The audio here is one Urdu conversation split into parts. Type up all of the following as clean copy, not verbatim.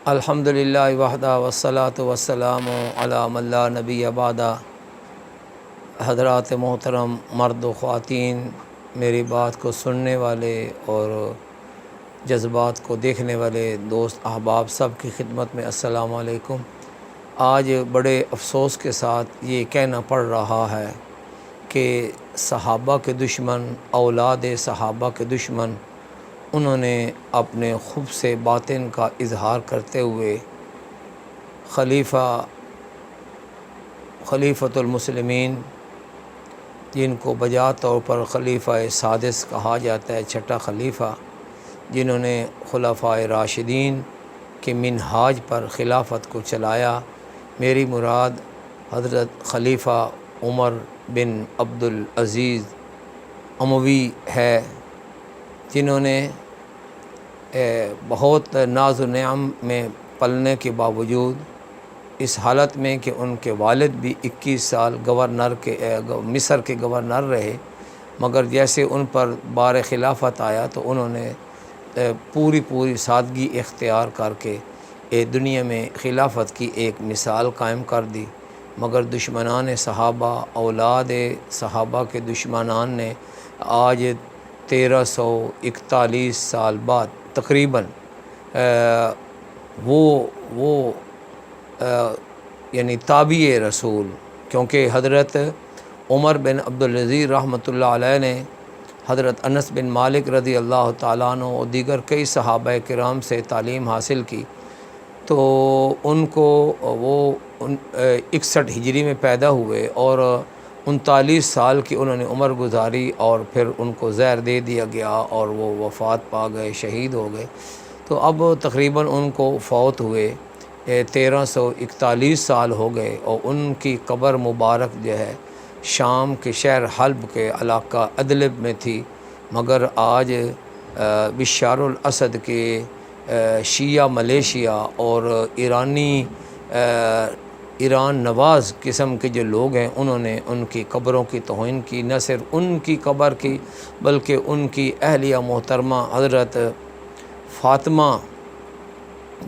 الحمدللہ وحدہ والصلاۃ والسلام علی من لا نبی بعدہ۔ حضرات محترم مرد و خواتین، میری بات کو سننے والے اور جذبات کو دیکھنے والے دوست احباب سب کی خدمت میں السلام علیکم۔ آج بڑے افسوس کے ساتھ یہ کہنا پڑ رہا ہے کہ صحابہ کے دشمن، اولاد صحابہ کے دشمن، انہوں نے اپنے خبث سے باطن کا اظہار کرتے ہوئے خلیفۃ المسلمین، جن کو بجا طور پر خلیفہ سادس کہا جاتا ہے، چھٹا خلیفہ، جنہوں نے خلفائے راشدین کے منہاج پر خلافت کو چلایا۔ میری مراد حضرت خلیفہ عمر بن عبدالعزیز اموی ہے، جنہوں نے بہت ناز و نعم میں پلنے کے باوجود، اس حالت میں کہ ان کے والد بھی 21 سال مصر کے گورنر رہے، مگر جیسے ان پر بار خلافت آیا تو انہوں نے پوری سادگی اختیار کر کے دنیا میں خلافت کی ایک مثال قائم کر دی۔ مگر دشمنان صحابہ، اولاد صحابہ کے دشمنان نے آج 1341 سال بعد تقریباً یعنی تابع رسول، کیونکہ حضرت عمر بن عبدالعزیز رحمۃ اللہ علیہ نے حضرت انس بن مالک رضی اللہ تعالیٰ عنہ اور دیگر کئی صحابہ کرام سے تعلیم حاصل کی، تو ان کو وہ 61 ہجری میں پیدا ہوئے اور 39 سال کی انہوں نے عمر گزاری، اور پھر ان کو زہر دے دیا گیا اور وہ وفات پا گئے، شہید ہو گئے۔ تو اب تقریباً ان کو فوت ہوئے 1341 سال ہو گئے، اور ان کی قبر مبارک جو ہے شام کے شہر حلب کے علاقہ ادلب میں تھی، مگر آج بشار الاسد کے شیعہ ملیشیا اور ایران نواز قسم کے جو لوگ ہیں، انہوں نے ان کی قبروں کی توہین کی، نہ صرف ان کی قبر کی بلکہ ان کی اہلیہ محترمہ حضرت فاطمہ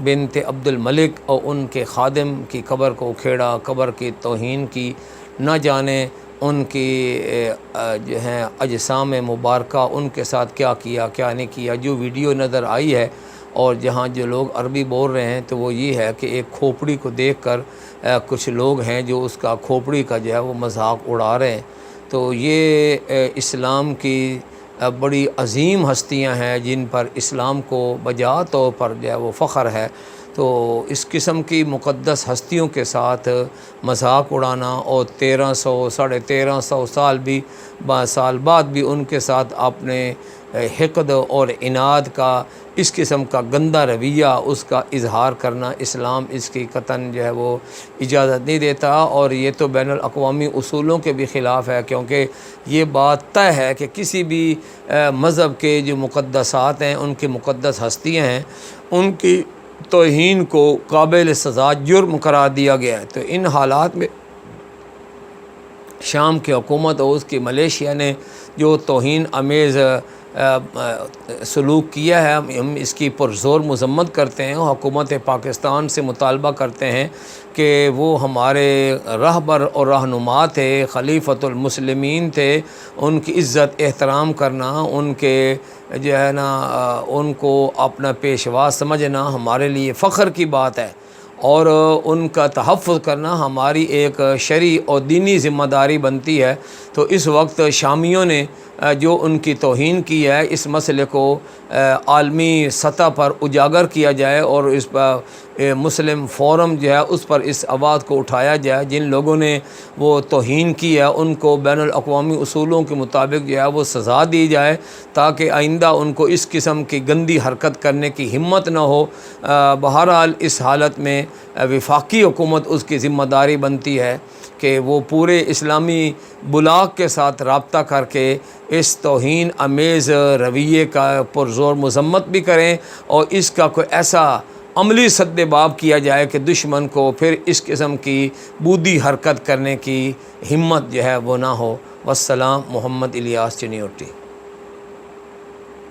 بنت عبد الملک اور ان کے خادم کی قبر کو اکھیڑا، قبر کی توہین کی، نہ جانے ان کی جو ہیں اجسام مبارکہ ان کے ساتھ کیا کیا کیا نہیں کیا۔ جو ویڈیو نظر آئی ہے اور جہاں جو لوگ عربی بول رہے ہیں، تو وہ یہ ہے کہ ایک کھوپڑی کو دیکھ کر کچھ لوگ ہیں جو اس کا کھوپڑی کا جو ہے وہ مذاق اڑا رہے ہیں۔ تو یہ اسلام کی بڑی عظیم ہستیاں ہیں جن پر اسلام کو بجا طور پر جو ہے وہ فخر ہے، تو اس قسم کی مقدس ہستیوں کے ساتھ مذاق اڑانا اور 1300 سال بعد بھی ان کے ساتھ اپنے حقد اور عناد کا اس قسم کا گندہ رویہ اس کا اظہار کرنا، اسلام اس کی قطعاً جو ہے وہ اجازت نہیں دیتا، اور یہ تو بین الاقوامی اصولوں کے بھی خلاف ہے، کیونکہ یہ بات طے ہے کہ کسی بھی مذہب کے جو مقدسات ہیں، ان کی مقدس ہستیاں ہیں، ان کی توہین کو قابل سزا جرم قرار دیا گیا ہے۔ تو ان حالات میں شام کی حکومت اور اس کی ملیشیا نے جو توہین آمیز سلوک کیا ہے، ہم اس کی پرزور مذمت کرتے ہیں، حکومت پاکستان سے مطالبہ کرتے ہیں کہ وہ ہمارے رہبر اور رہنما تھے، خلیفۃ المسلمین تھے، ان کی عزت احترام کرنا، ان کے جو ہے نا ان کو اپنا پیشوا سمجھنا ہمارے لیے فخر کی بات ہے، اور ان کا تحفظ کرنا ہماری ایک شرعی اور دینی ذمہ داری بنتی ہے۔ تو اس وقت شامیوں نے جو ان کی توہین کی ہے، اس مسئلے کو عالمی سطح پر اجاگر کیا جائے اور اس پر مسلم فورم جو ہے اس پر اس آواز کو اٹھایا جائے۔ جن لوگوں نے وہ توہین کی ہے ان کو بین الاقوامی اصولوں کے مطابق جو ہے وہ سزا دی جائے، تاکہ آئندہ ان کو اس قسم کی گندی حرکت کرنے کی ہمت نہ ہو۔ بہرحال اس حالت میں وفاقی حکومت اس کی ذمہ داری بنتی ہے کہ وہ پورے اسلامی بلاغ کے ساتھ رابطہ کر کے اس توہین آمیز رویے کا پرزور مذمت بھی کریں، اور اس کا کوئی ایسا عملی سدباب کیا جائے کہ دشمن کو پھر اس قسم کی بودی حرکت کرنے کی ہمت جو ہے وہ نہ ہو۔ والسلام، محمد الیاس چنیوٹی۔